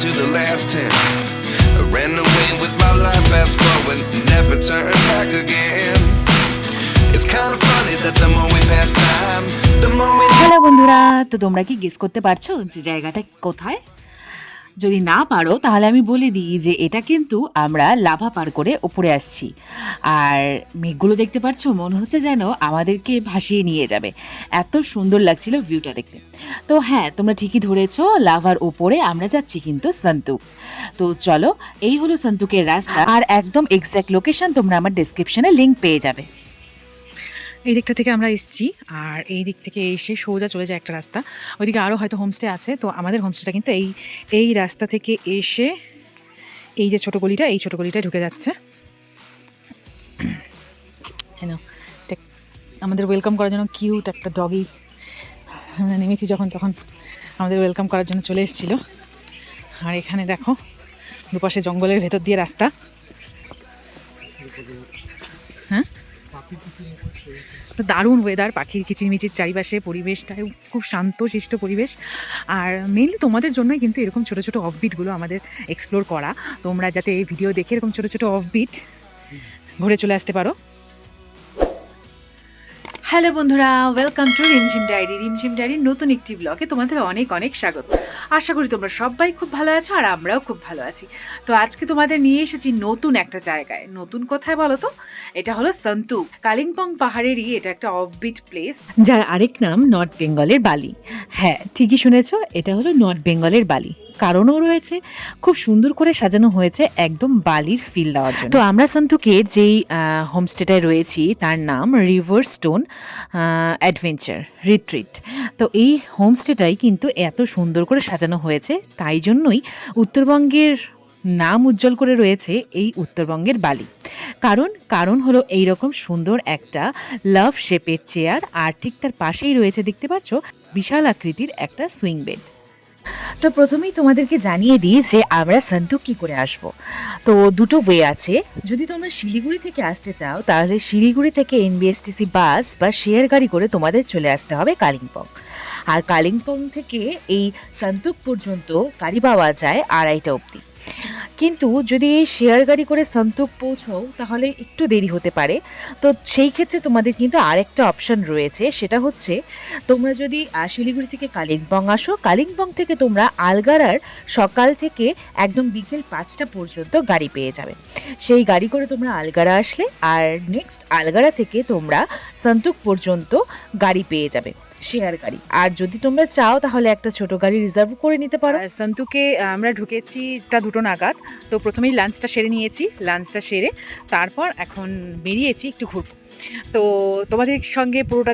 to the last 10. I ran away with my life, fast forward, never turn back again. It's kind of funny that the more we pass time, the more we... hello বন্ধুরা, তো তোমরা কি guess করতে পারছো যে জায়গাটা কোথায়? যদি না পারো তাহলে আমি বলে দিই যে এটা কিন্তু আমরা লাভা পার করে উপরে আসছি। আর মেঘগুলো দেখতে পাচ্ছ, মনে হচ্ছে যেন আমাদেরকে ভাসিয়ে নিয়ে যাবে, এত সুন্দর লাগছিল ভিউটা দেখতে। তো হ্যাঁ, তোমরা ঠিকই ধরেছো, লাভার উপরে আমরা যাচ্ছি কিন্তু সন্তুক। তো চলো, এই হলো সন্তুকের রাস্তা, আর একদম এক্স্যাক্ট লোকেশন তোমরা আমার ডেসক্রিপশনে লিঙ্ক পেয়ে যাবে। এই দিকটা থেকে আমরা এসেছি, আর এই দিক থেকে এসে সোজা চলে যায় একটা রাস্তা, ওইদিকে আরও হয়তো হোমস্টে আছে। তো আমাদের হোমস্টেটা কিন্তু এই রাস্তা থেকে এসে এই যে ছোটো গলিটা, এই ছোটো গলিটায় ঢুকে যাচ্ছে। আমাদের ওয়েলকাম করার জন্য কিউট একটা ডগি, আমরা নেমেছি যখন তখন আমাদের ওয়েলকাম করার জন্য চলে এসেছিলো। আর এখানে দেখো দুপাশে জঙ্গলের ভেতর দিয়ে রাস্তা। হ্যাঁ, তো দারুণ ওয়েদার, পাখির কিচিরমিচির চারিপাশে, পরিবেশটা খুব শান্ত শিষ্ট পরিবেশ। আর মেনলি তোমাদের জন্যই কিন্তু এরকম ছোটো ছোটো অফবিটগুলো আমাদের এক্সপ্লোর করা, তোমরা যাতে এই ভিডিও দেখে এরকম ছোটো ছোটো অফবিট ঘুরে চলে আসতে পারো। হ্যালো বন্ধুরা, ওয়েলকাম টু রিমঝিম ডায়েরি। রিমঝিম ডায়েরির নতুন একটি ব্লগে তোমাদের অনেক অনেক স্বাগত। আশা করি তোমরা সবাই খুব ভালো আছো, আর আমরাও খুব ভালো আছি। তো আজকে তোমাদের নিয়ে এসেছি নতুন একটা জায়গায়। নতুন কোথায় বলো তো? এটা হলো সন্তুক, কালিম্পং পাহাড়েরই এটা একটা অফবিট প্লেস, যার আরেক নাম নর্থ বেঙ্গলের বালি। হ্যাঁ, ঠিকই শুনেছো, এটা হলো নর্থ বেঙ্গলের বালি। কারণও রয়েছে, খুব সুন্দর করে সাজানো হয়েছে একদম বালির ফিল দেওয়ার জন্য। তো আমরা সন্তুকে যেই হোমস্টেটায় রয়েছি তার নাম রিভার স্টোন অ্যাডভেঞ্চার রিট্রিট। তো এই হোমস্টেটাই কিন্তু এত সুন্দর করে সাজানো হয়েছে, তাই জন্যই উত্তরবঙ্গের নাম উজ্জ্বল করে রয়েছে এই উত্তরবঙ্গের বালি। কারণ হলো এইরকম সুন্দর একটা লাভ শেপের চেয়ার, আর ঠিক তার পাশেই রয়েছে, দেখতে পাচ্ছ, বিশাল আকৃতির একটা সুইং বেড। তো প্রথমেই তোমাদেরকে জানিয়ে দিই যে আমরা সন্তুক কী করে আসব। তো দুটো ওয়ে আছে। যদি তোমরা শিলিগুড়ি থেকে আসতে চাও তাহলে শিলিগুড়ি থেকে এনবিএসটিসি বাস বা শেয়ার গাড়ি করে তোমাদের চলে আসতে হবে কালিম্পং। আর কালিম্পং থেকে এই সন্তুক পর্যন্ত গাড়ি পাওয়া যায় 2:30 অবধি। কিন্তু যদি এই শেয়ার গাড়ি করে সন্তুক পৌঁছও তাহলে একটু দেরি হতে পারে। তো সেই ক্ষেত্রে তোমাদের কিন্তু আরেকটা অপশান রয়েছে, সেটা হচ্ছে তোমরা যদি শিলিগুড়ি থেকে কালিম্পং আসো, কালিম্পং থেকে তোমরা আলগারার সকাল থেকে একদম বিকেল 5টা পর্যন্ত গাড়ি পেয়ে যাবে। সেই গাড়ি করে তোমরা আলগারা আসলে, আর নেক্সট আলগারা থেকে তোমরা সন্তুক পর্যন্ত গাড়ি পেয়ে যাবে, শেয়ার গাড়ি। আর যদি তোমরা চাও তাহলে একটা ছোট গাড়ি রিজার্ভ করে নিতে পারো। সন্তুকে আমরা ঢুকেছি 2টা নাগাদ। তো প্রথমেই লাঞ্চটা সেরে নিয়েছি, লাঞ্চটা সেরে তারপর এখন বেরিয়েছি একটু ঘুরবো। তো তোমাদের সঙ্গে পুরোটা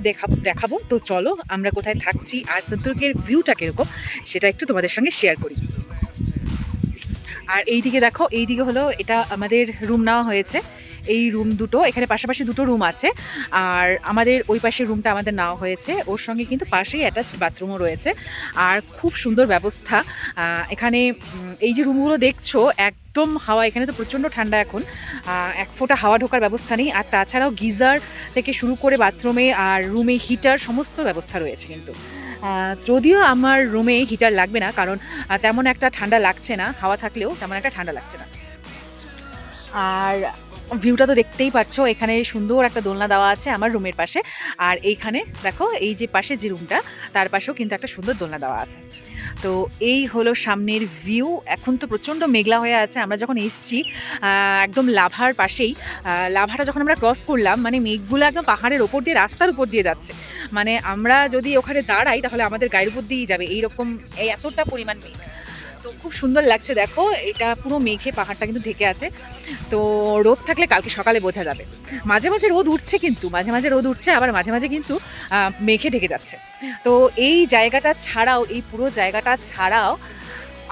দেখাবো। তো চলো, আমরা কোথায় থাকছি আর সন্তুকের ভিউটা কীরকম সেটা একটু তোমাদের সঙ্গে শেয়ার করি। আর এইদিকে দেখো, এইদিকে হলো এটা আমাদের রুম নেওয়া হয়েছে। এই রুম দুটো, এখানে পাশাপাশি 2টো রুম আছে, আর আমাদের ওই পাশের রুমটা আমাদের নেওয়া হয়েছে। ওর সঙ্গে কিন্তু পাশেই অ্যাটাচড বাথরুমও রয়েছে, আর খুব সুন্দর ব্যবস্থা এখানে। এই যে রুমগুলো দেখছো, একদম হাওয়া, এখানে তো প্রচণ্ড ঠান্ডা এখন, 1 ফোঁটা হাওয়া ঢোকার ব্যবস্থা নেই। আর তাছাড়াও গিজার থেকে শুরু করে বাথরুমে আর রুমে হিটার সমস্ত ব্যবস্থা রয়েছে কিন্তু। যদিও আমার রুমে হিটার লাগবে না, কারণ তেমন একটা ঠান্ডা লাগছে না, হাওয়া থাকলেও তেমন একটা ঠান্ডা লাগছে না। আর ভিউটা তো দেখতেই পাচ্ছো, এখানে সুন্দর একটা দোলনা দেওয়া আছে আমার রুমের পাশে। আর এইখানে দেখো, এই যে পাশে যে রুমটা তার পাশেও কিন্তু একটা সুন্দর দোলনা দেওয়া আছে। তো এই হলো সামনের ভিউ। এখন তো প্রচণ্ড মেঘলা হয়ে আছে। আমরা যখন এসছি একদম লাভার পাশেই, লাভাটা যখন আমরা ক্রস করলাম, মানে মেঘগুলো একদম পাহাড়ের ওপর দিয়ে, রাস্তার উপর দিয়ে যাচ্ছে। মানে আমরা যদি ওখানে দাঁড়াই তাহলে আমাদের গায়ের উপর দিয়েই যাবে, এইরকম এতটা পরিমাণ মেঘ। তো খুব সুন্দর লাগছে, দেখো এটা পুরো মেঘে পাহাড়টা কিন্তু ঢেকে আছে। তো রোদ থাকলে কালকে সকালে বোঝা যাবে। মাঝে মাঝে রোদ উঠছে, কিন্তু মাঝে মাঝে রোদ উঠছে, আবার মাঝে মাঝে কিন্তু মেঘে ঢেকে যাচ্ছে। তো এই জায়গাটা ছাড়াও, এই পুরো জায়গাটা ছাড়াও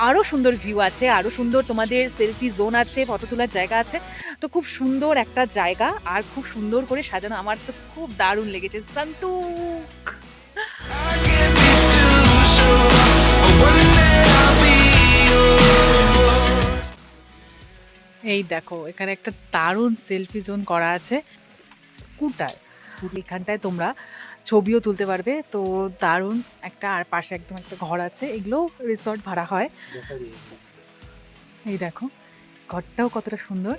আরও সুন্দর ভিউ আছে, আরও সুন্দর তোমাদের সেলফি জোন আছে, ফটো তোলার জায়গা আছে। তো খুব সুন্দর একটা জায়গা, আর খুব সুন্দর করে সাজানো। আমার তো খুব দারুণ লেগেছে সন্তুক। এই দেখো, এখানে একটা দারুণ সেলফি জোন করা আছে, স্কুটার। এখানটায় তোমরা ছবিও তুলতে পারবে। তো দারুণ একটা, আর পাশে একদম একটা ঘর আছে। এগুলো রিসর্ট ভাড়া হয়। এই দেখো ঘরটাও কতটা সুন্দর।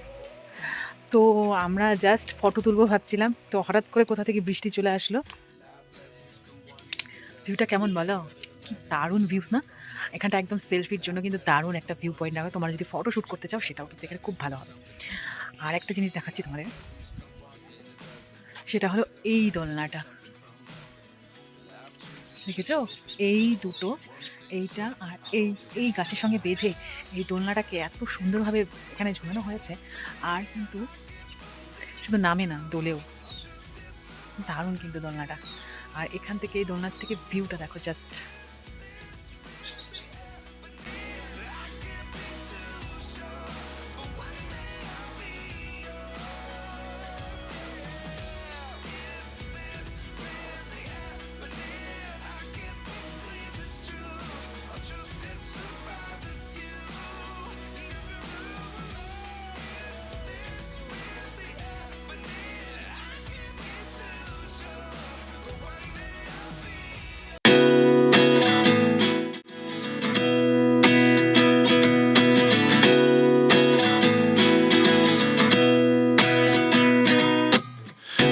তো আমরা জাস্ট ফটো তুলবো ভাবছিলাম, তো হঠাৎ করে কোথা থেকে বৃষ্টি চলে আসলো। ভিউটা কেমন বলো, কি দারুণ ভিউস না? এখানটা একদম সেলফির জন্য কিন্তু দারুণ একটা ভিউ পয়েন্ট হবে। তোমরা যদি ফটো শ্যুট করতে চাও সেটাও কিন্তু এখানে খুব ভালো হবে। আর একটা জিনিস দেখাচ্ছি তোমাদের, সেটা হলো এই দোলনাটা, দেখেছো? এই দুটো, এইটা আর এই এই গাছের সঙ্গে বেঁধে এই দোলনাটাকে এত সুন্দরভাবে এখানে ঝুলানো হয়েছে। আর কিন্তু শুধু নামে না, দোলেও। দারুণ কিন্তু দোলনাটা। আর এখান থেকে এই দোলনার থেকে ভিউটা দেখো just.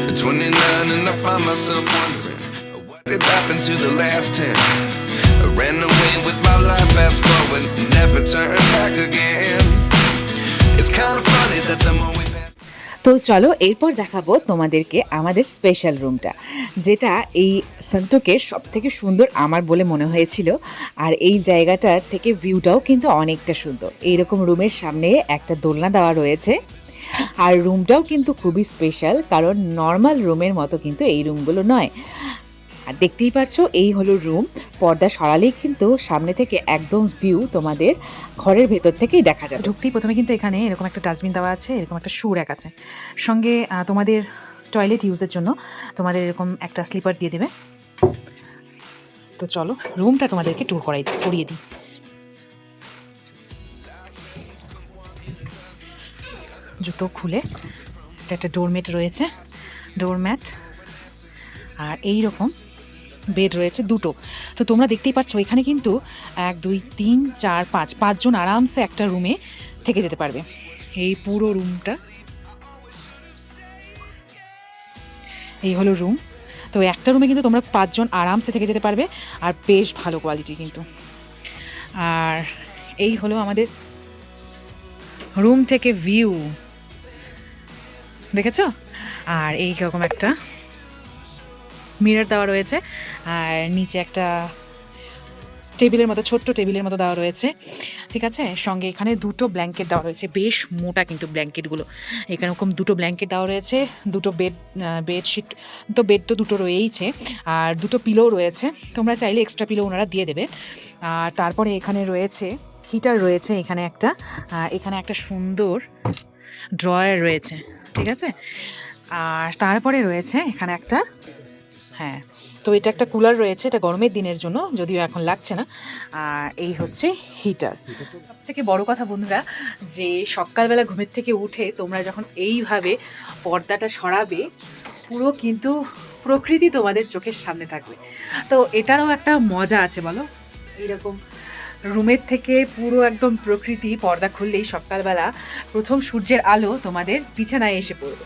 At 29 and I find myself wondering what did happen to the last 10. I ran away with my life, fast forward, never turn back again. It's kind of funny that the more we pass. তো চলো এরপর দেখাবো তোমাদেরকে আমাদের special রুমটা, যেটা এই সন্তোকের সব থেকে সুন্দর আমার বলে মনে হয়েছিল। আর এই জায়গাটার থেকে ভিউটাও কিন্তু অনেকটা সুন্দর। এইরকম রুমের সামনে একটা দোলনা দেওয়া রয়েছে। আর রুমটাও কিন্তু খুবই স্পেশাল, কারণ নর্মাল রুমের মতো কিন্তু এই রুমগুলো নয়। আর দেখতেই পাচ্ছ এই হলো রুম। পর্দা সরালেই কিন্তু সামনে থেকে একদম ভিউ তোমাদের ঘরের ভেতর থেকেই দেখা যাবে। ঢুকতেই প্রথমে কিন্তু এখানে এরকম একটা ডাস্টবিন দেওয়া আছে, এরকম একটা শু র্যাক আছে, সঙ্গে তোমাদের টয়লেট ইউজের জন্য তোমাদের এরকম একটা স্লিপার দিয়ে দেবে। তো চলো রুমটা তোমাদেরকে ট্যুর করিয়ে দিই। জুতো খুলে এটা একটা ডোরমেট রয়েছে, ডোরম্যাট। আর এই রকম বেড রয়েছে দুটো। তো তোমরা দেখতেই পাচ্ছ এখানে কিন্তু 1 2 3 4 5 5জন আরামসে একটা রুমে থেকে যেতে পারবে। এই পুরো রুমটা, এই হলো রুম। তো একটা রুমে কিন্তু তোমরা 5জন আরামসে থেকে যেতে পারবে, আর বেশ ভালো কোয়ালিটি কিন্তু। আর এই হলো আমাদের রুম থেকে ভিউ, দেখেছো? আর এই রকম একটা মিরর দেওয়া রয়েছে, আর নিচে একটা টেবিলের মতো, ছোট্ট টেবিলের মতো দেওয়া রয়েছে, ঠিক আছে? সঙ্গে এখানে দুটো ব্ল্যাঙ্কেট দেওয়া রয়েছে, বেশ মোটা কিন্তু ব্ল্যাঙ্কেটগুলো। এখানে এরকম দুটো ব্ল্যাঙ্কেট দেওয়া রয়েছে, দুটো বেডশিট, তো বেড তো দুটো রয়েইছে, আর দুটো পিলো রয়েছে। তোমরা চাইলে এক্সট্রা পিলো ওনারা দিয়ে দেবে। আর তারপরে এখানে রয়েছে হিটার রয়েছে, এখানে একটা সুন্দর ড্রয়ার রয়েছে, ঠিক আছে? আর তারপরে রয়েছে এখানে একটা, হ্যাঁ, তো এটা একটা কুলার রয়েছে, এটা গরমের দিনের জন্য, যদিও এখন লাগছে না। আর এই হচ্ছে হিটার। সব থেকে বড় কথা বন্ধুরা, যে সকালবেলা ঘুমের থেকে উঠে তোমরা যখন এইভাবে পর্দাটা সরাবে, পুরো কিন্তু প্রকৃতি তোমাদের চোখের সামনে থাকবে। তো এটারও একটা মজা আছে বলো, এইরকম রুমের থেকে পুরো একদম প্রকৃতি, পর্দা খুললেই সকালবেলা প্রথম সূর্যের আলো তোমাদের বিছানায় এসে পড়বে।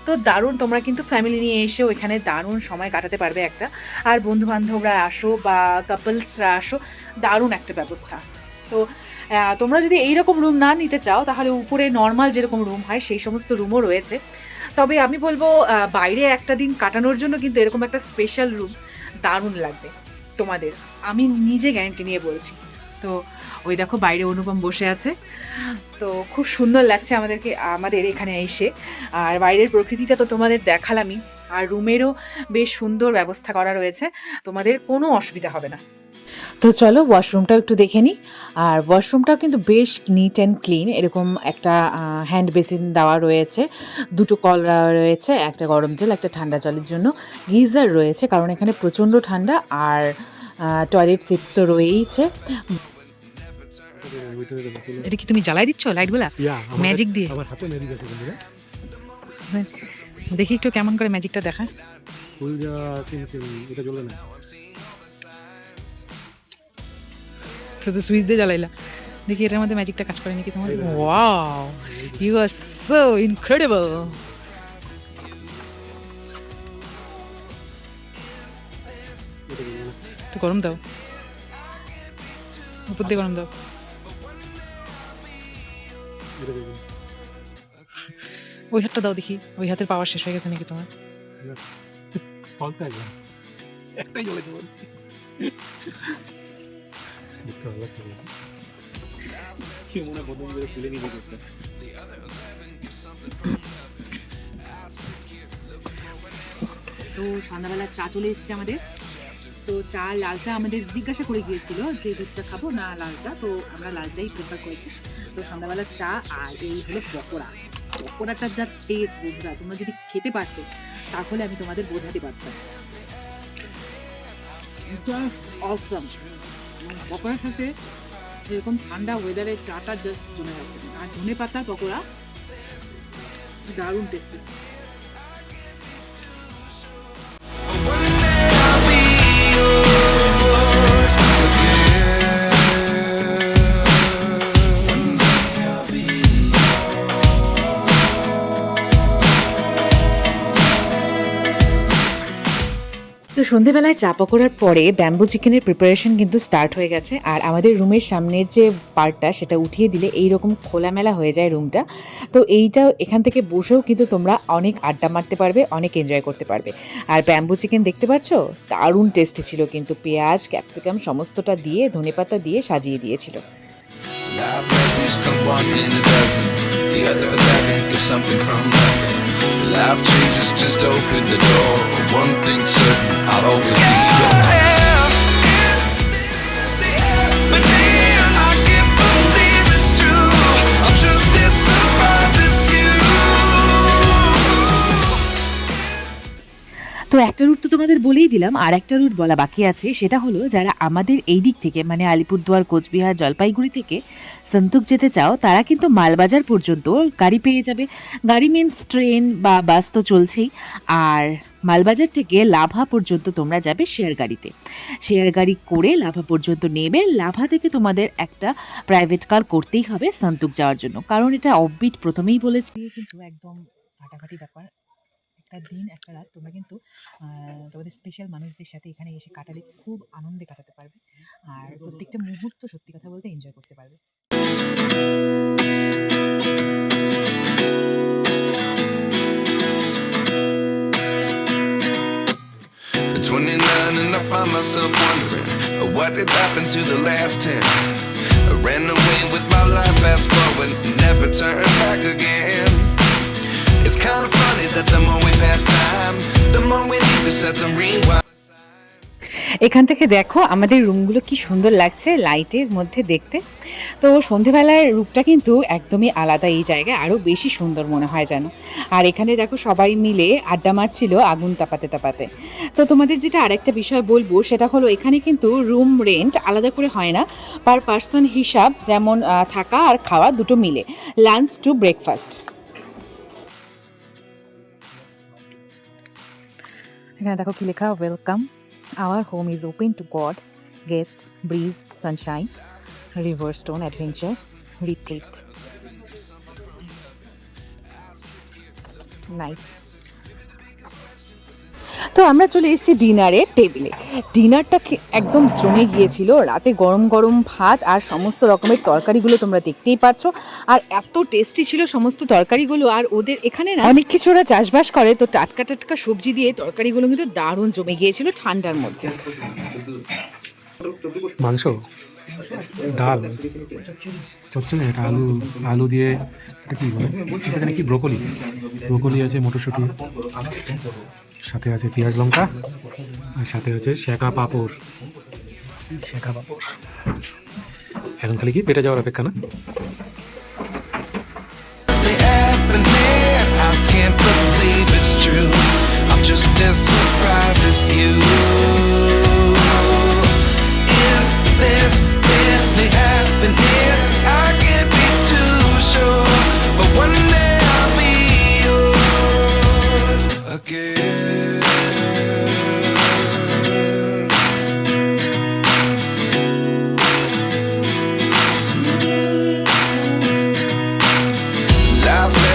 তো দারুণ, তোমরা কিন্তু ফ্যামিলি নিয়ে এসেও এখানে দারুণ সময় কাটাতে পারবে একটা। আর বন্ধুবান্ধবরা আসো বা কাপলসরা আসো, দারুণ একটা ব্যবস্থা। তো তোমরা যদি এইরকম রুম না নিতে চাও, তাহলে উপরে নর্মাল যেরকম রুম হয় সেই সমস্ত রুমও রয়েছে। তবে আমি বলবো বাইরে একটা দিন কাটানোর জন্য কিন্তু এরকম একটা স্পেশাল রুম দারুণ লাগবে তোমাদের, আমি নিজে গ্যারান্টি নিয়ে বলছি। তো ওই দেখো বাইরে অনুপম বসে আছে, তো খুব সুন্দর লাগছে আমাদের এখানে এসে। আর বাইরের প্রকৃতিটা তো তোমাদের দেখালামই, আর রুমেরও বেশ সুন্দর ব্যবস্থা করা রয়েছে, তোমাদের কোনো অসুবিধা হবে না। তো চলো ওয়াশরুমটাও একটু দেখে নিই। আর ওয়াশরুমটাও কিন্তু বেশ নিট অ্যান্ড ক্লিন, এরকম একটা হ্যান্ড বেসিন দেওয়া রয়েছে, দুটো কল রয়েছে, একটা গরম জল একটা ঠান্ডা জলের জন্য, গিজার রয়েছে কারণ এখানে প্রচণ্ড ঠান্ডা, আর টয়লেট সিট তো রয়েইছে। এটা কি তুমি জ্বালাই দিচ্ছ লাইটগুলা ম্যাজিক দিয়ে? দেখি একটু কেমন করে ম্যাজিকটা দেখা। শুধু সুইচ দিয়ে জ্বালাইলা, দেখি এটার মধ্যে ম্যাজিকটা কাজ করে নাকি তোমার। Wow, you are so incredible. একটু গরম দাও, উপর দিয়ে গরম দাও। ওই হাতটা দাও দেখি, ওই হাতের পাওয়ার শেষ হয়ে গেছে নাকি তোমার? একটাই জ্বলে বলছি। তো সন্ধ্যাবেলা চা চলে এসছে আমাদের। তো চা, লাল চা আমাদের জিজ্ঞাসা করে গিয়েছিল যে দুধ চা খাবো না লাল চা, তো আমরা লাল চাই প্রেফার করেছি। তো সন্ধ্যাবেলা চা আর এই হলো পকোড়া। পকোড়াটার যা টেস্ট বন্ধুরা, তোমরা যদি খেতে পারতো তাহলে আমি তোমাদের বোঝাতে পারতাম। জাস্ট অসম। পকোড়ার সাথে এরকম ঠান্ডা ওয়েদারে চাটা জাস্ট জমে গেছে। আর ধনে পাতার পকোড়া দারুণ tasty. One day I'll be yours again. One day I'll be তো সন্ধেবেলায় চা পকোড়ার পরে ব্যাম্বু চিকেনের প্রিপারেশন কিন্তু স্টার্ট হয়ে গেছে। আর আমাদের রুমের সামনের যে পার্টটা সেটা উঠিয়ে দিলে এইরকম খোলামেলা হয়ে যায় রুমটা। তো এইটা এখান থেকে বসেও কিন্তু তোমরা অনেক আড্ডা মারতে পারবে, অনেক এনজয় করতে পারবে। আর ব্যাম্বু চিকেন দেখতে পাচ্ছ, দারুণ টেস্টি ছিল কিন্তু। পেঁয়াজ, ক্যাপসিকাম সমস্তটা দিয়ে, ধনেপাতা দিয়ে সাজিয়ে দিয়েছিল। life lessons come one in a dozen. The other 11 get something from nothing. Life changes, just open the door. One thing's certain, I'll always be yours. But then I can't believe it's true. I'm just as surprised as you. তো একটা root তো তোমাদের বলেই দিলাম, আর একটা root বলা বাকি আছে। সেটা হলো যারা আমাদের এই দিক থেকে মানে আলিপুরদুয়ার, কোচবিহার, জলপাইগুড়ি থেকে সন্তুক যেতে চাও তারা কিন্তু মালবাজার পর্যন্ত গাড়ি পেয়ে যাবে। গাড়ি মিনস ট্রেন বা বাস তো চলছেই। আর মালবাজার থেকে লাভা পর্যন্ত তোমরা যাবে শেয়ার গাড়িতে। শেয়ার গাড়ি করে লাভা পর্যন্ত নেবে। লাভা থেকে তোমাদের একটা প্রাইভেট কার করতেই হবে সন্তুক যাওয়ার জন্য, কারণ এটা অফবিট প্রথমেই বলেছি। কিন্তু একদম ফাটাফাটি ব্যাপার। একটা দিন একটা রাত তোমরা কিন্তু তোমাদের স্পেশাল মানুষদের সাথে এখানে এসে কাটালে খুব আনন্দে কাটাতে পারবে। আর প্রত্যেকটা মুহূর্ত সত্যি কথা বলতে এনজয় করতে পারবে। 29 and I find myself wondering what did happen to the last 10. I ran away with my life, fast forward, never turn back again. It's kind of funny that the more we pass time, the more we need to set them rewind. এখান থেকে দেখো আমাদের রুমগুলো কি সুন্দর লাগছে লাইটের মধ্যে দেখতে। তো সন্ধেবেলার রূপটা কিন্তু একদমই আলাদা এই জায়গায়, আরও বেশি সুন্দর মনে হয় যেন। আর এখানে দেখো সবাই মিলে আড্ডা মারছিল আগুন তাপাতে তাপাতে। তো তোমাদের যেটা আরেকটা বিষয় বলবো সেটা হলো এখানে কিন্তু রুম রেন্ট আলাদা করে হয় না, পার পার্সন হিসাব, যেমন থাকা আর খাওয়া দুটো মিলে, লাঞ্চ টু ব্রেকফাস্ট। এখানে দেখো কি লেখা, welcome, our home is open to God, guests, breeze, sunshine, river, stone, adventure, retreat. Nice. তো আমরা চলে এসেছি ডিনারের টেবিলে। ডিনারটা একদম জমে গিয়েছিল। রাতে গরম গরম ভাত আর সমস্ত রকমের তরকারিগুলো তোমরা দেখতেই পাচ্ছ। আর এত টেস্টি ছিল সমস্ত তরকারিগুলো। আর ওদের এখানে না অনেক কিছু ওরা চাষবাস করে, তো টাটকা টাটকা সবজি দিয়ে তরকারিগুলো কিন্তু দারুণ জমে গিয়েছিল ঠান্ডার মধ্যে। মাংস, ডাল, চচ্চড়ি, এটা আলু আলু দিয়ে এটা কি বলে, এটা জানি কি, ব্রোকলি আছে, মটরশুঁটি, সাথে আছে পেঁয়াজ লঙ্কা, আর সাথে আছে শেখা পাঁপড়। এখন খালি কি পেটে যাওয়ার অপেক্ষা না। I can't believe it's true. I'm just as surprised as you. Is this really happening? I can't be too sure, but one day I'll be yours again.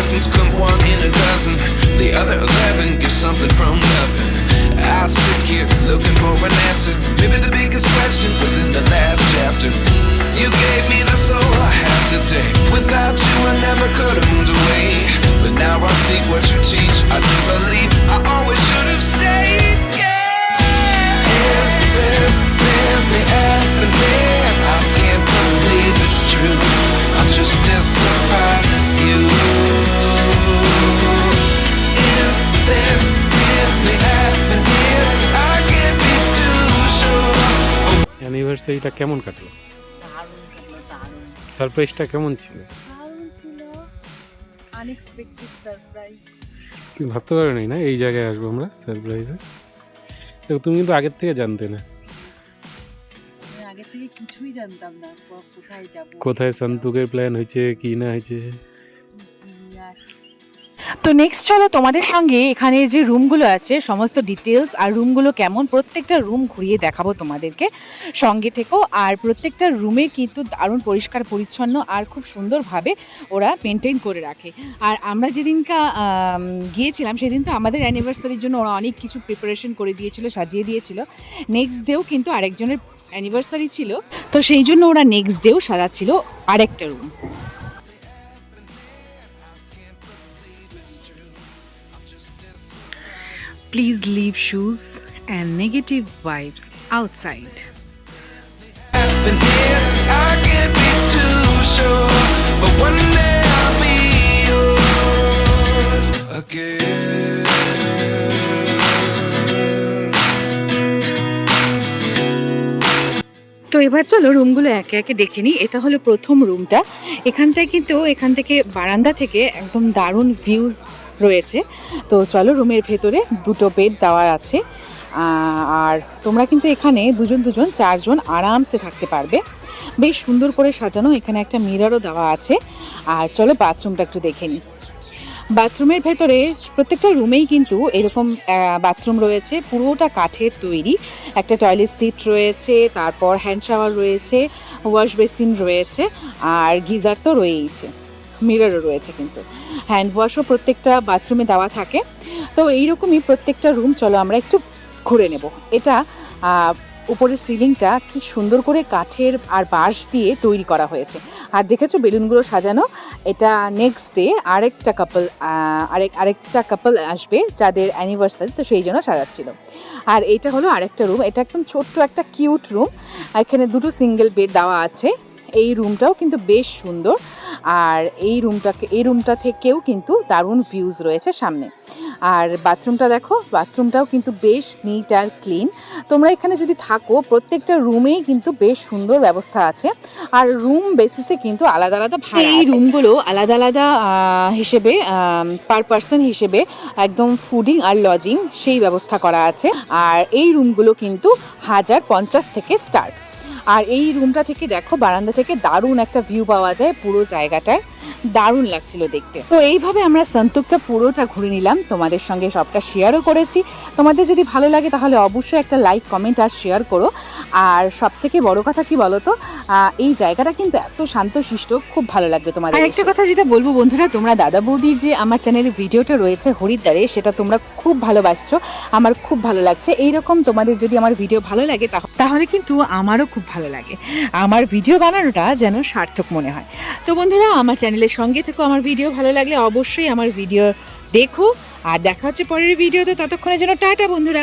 lessons come one in a dozen. The other 11 get something from nothing. I sit here looking for an answer. Maybe the biggest question was in the last chapter. You gave me the soul I have today. Without you I never could have moved away. But now I see what you teach. I do believe I always should have stayed. Yeah. Is this really happening? I can't believe it's true. I'm just as surprised as you. Is this really happening? I can't be too sure. অ্যানিভার্সারিটা কেমন কাটলো? সারপ্রাইজটা কেমন ছিল? Unexpected surprise. তুমি ভাবতে পারো না এই জায়গায় আসবো আমরা সারপ্রাইজে? তুমি কিন্তু আগের থেকে জানতে না। আমি আগে থেকে কিছুই জানতাম না কোথায় যাব, কোথায় সন্তুকের প্ল্যান হয়েছে কি না হয়েছে। তো নেক্সট চলো তোমাদের সঙ্গে এখানে যে রুমগুলো আছে সমস্ত ডিটেলস আর রুমগুলো কেমন প্রত্যেকটা রুম ঘুরিয়ে দেখাবো তোমাদেরকে, সঙ্গে থেকেও। আর প্রত্যেকটা রুমে কিন্তু দারুণ পরিষ্কার পরিচ্ছন্ন আর খুব সুন্দরভাবে ওরা মেনটেন করে রাখে। আর আমরা যেদিনকা গিয়েছিলাম সেদিন তো আমাদের অ্যানিভার্সারির জন্য ওরা অনেক কিছু প্রিপারেশন করে দিয়েছিল, সাজিয়ে দিয়েছিল। নেক্সট ডেও কিন্তু আরেকজনের অ্যানিভার্সারি ছিল, তো সেই জন্য ওরা নেক্সট ডেও সাজাচ্ছিল আরেকটা room. Please leave shoes and negative vibes outside. I can't be too sure, but one day I'll be yours again. তো এবার চলো রুমগুলো একে একে দেখে নিই। এটা হলো প্রথম রুমটা। এখানটায় কিন্তু এখান থেকে বারান্দা থেকে একদম দারুণ ভিউজ রয়েছে। তো চলো রুমের ভেতরে দুটো বেড দেওয়া আছে, আর তোমরা কিন্তু এখানে দুজন চারজন আরামসে থাকতে পারবে। বেশ সুন্দর করে সাজানো, এখানে একটা মিররও দেওয়া আছে। আর চলো বাথরুমটা একটু দেখে নিই। বাথরুমের ভেতরে প্রত্যেকটা রুমেই কিন্তু এরকম বাথরুম রয়েছে, পুরোটা কাঠের তৈরি। একটা টয়লেট সিট রয়েছে, তারপর হ্যান্ড শাওয়ার রয়েছে, ওয়াশ বেসিন রয়েছে, আর গিজার তো রয়েইছে, মিররও রয়েছে কিন্তু। হ্যান্ড ওয়াশও প্রত্যেকটা বাথরুমে দেওয়া থাকে। তো এইরকমই প্রত্যেকটা রুম চলো আমরা একটু ঘুরে নেব। এটা উপরের সিলিংটা কি সুন্দর করে কাঠের আর বাঁশ দিয়ে তৈরি করা হয়েছে। আর দেখেছো বেলুনগুলো সাজানো। এটা নেক্সট ডে আরেকটা কাপল আসবে যাদের অ্যানিভার্সারি, তো সেই জন্য সাজাচ্ছিল। আর এটা হলো আরেকটা রুম, এটা একদম ছোট্ট একটা কিউট রুম। এখানে দুটো সিঙ্গেল বেড দেওয়া আছে। এই রুমটাও কিন্তু বেশ সুন্দর। আর এই রুমটা থেকেও কিন্তু দারুণ ভিউজ রয়েছে সামনে। আর বাথরুমটা দেখো, বাথরুমটাও কিন্তু বেশ নিট আর ক্লিন। তোমরা এখানে যদি থাকো প্রত্যেকটা রুমেই কিন্তু বেশ সুন্দর ব্যবস্থা আছে। আর রুম বেসিসে কিন্তু আলাদা আলাদা ভাড়া। এই রুমগুলো আলাদা আলাদা হিসেবে পার পার্সন হিসেবে একদম ফুডিং আর লজিং সেই ব্যবস্থা করা আছে। আর এই রুমগুলো কিন্তু 1050 থেকে স্টার্ট। আর এই রুমটা থেকে দেখো বারান্দা থেকে দারুণ একটা ভিউ পাওয়া যায় পুরো জায়গাটায়, দারুণ লাগছিল দেখতে। তো এইভাবে আমরা সন্তুকটা পুরোটা ঘুরে নিলাম, তোমাদের সঙ্গে সবটা শেয়ারও করেছি। তোমাদের যদি ভালো লাগে তাহলে অবশ্যই একটা লাইক, কমেন্ট আর শেয়ার করো। আর সব থেকে বড় কথা কি বলো তো, এই জায়গাটা কিন্তু এত শান্তশিষ্ট, খুব ভালো লাগবে তোমাদের। একটা কথা যেটা বলবো বন্ধুরা, তোমরা দাদা বৌদির যে আমার চ্যানেলে ভিডিওটা রয়েছে হরিদ্বারে, সেটা তোমরা খুব ভালোবাসছো, আমার খুব ভালো লাগছে। এইরকম তোমাদের যদি আমার ভিডিও ভালো লাগে তাহলে কিন্তু আমারও খুব ভালো লাগে। আমার ভিডিও বানানোটা যেন সার্থক মনে হয়। তো বন্ধুরা আমার চ্যানেলের সঙ্গে থেকো, আমার ভিডিও ভালো লাগলে অবশ্যই আমার ভিডিও দেখো। আর দেখা হচ্ছে পরের ভিডিওতে, ততক্ষণের জন্য টাটা বন্ধুরা।